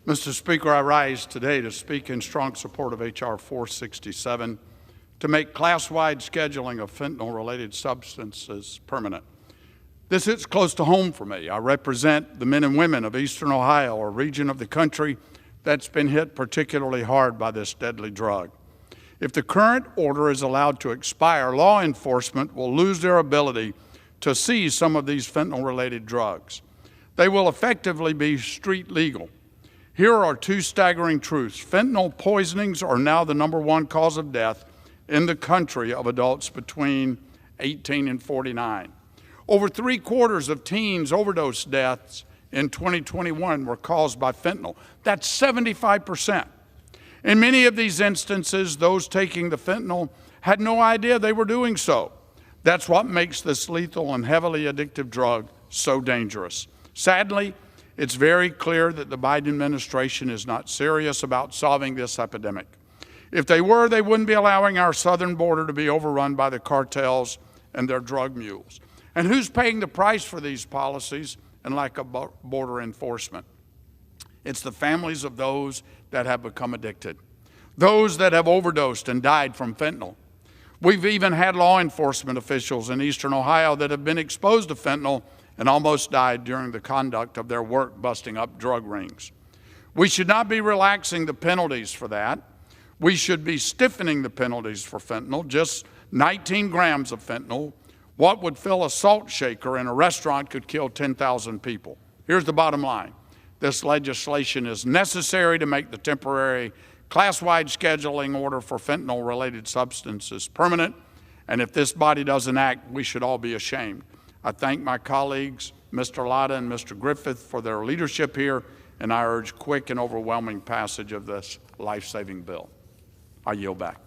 Mr. Speaker, I rise today to speak in strong support of H.R. 467 to make class-wide scheduling of fentanyl-related substances permanent. This hits close to home for me. I represent the men and women of Eastern Ohio, a region of the country that's been hit particularly hard by this deadly drug. If the current order is allowed to expire, law enforcement will lose their ability to seize some of these fentanyl-related drugs. They will effectively be street legal. Here are two staggering truths. Fentanyl poisonings are now the #1 cause of death in the country of adults between 18 and 49. Over 3/4 of teens overdose deaths in 2021 were caused by fentanyl. That's 75%. In many of these instances, those taking the fentanyl had no idea they were doing so. That's what makes this lethal and heavily addictive drug so dangerous. Sadly, it's very clear that the Biden administration is not serious about solving this epidemic. If they were, they wouldn't be allowing our southern border to be overrun by the cartels and their drug mules. And who's paying the price for these policies and lack of border enforcement? It's the families of those that have become addicted, those that have overdosed and died from fentanyl. We've even had law enforcement officials in Eastern Ohio that have been exposed to fentanyl and almost died during the conduct of their work busting up drug rings. We should not be relaxing the penalties for that. We should be stiffening the penalties for fentanyl. Just 19 grams of fentanyl, what would fill a salt shaker in a restaurant, could kill 10,000 people. Here's the bottom line. This legislation is necessary to make the temporary class-wide scheduling order for fentanyl-related substances permanent, and if this body doesn't act, we should all be ashamed. I thank my colleagues, Mr. Latta and Mr. Griffith, for their leadership here, and I urge quick and overwhelming passage of this life-saving bill. I yield back.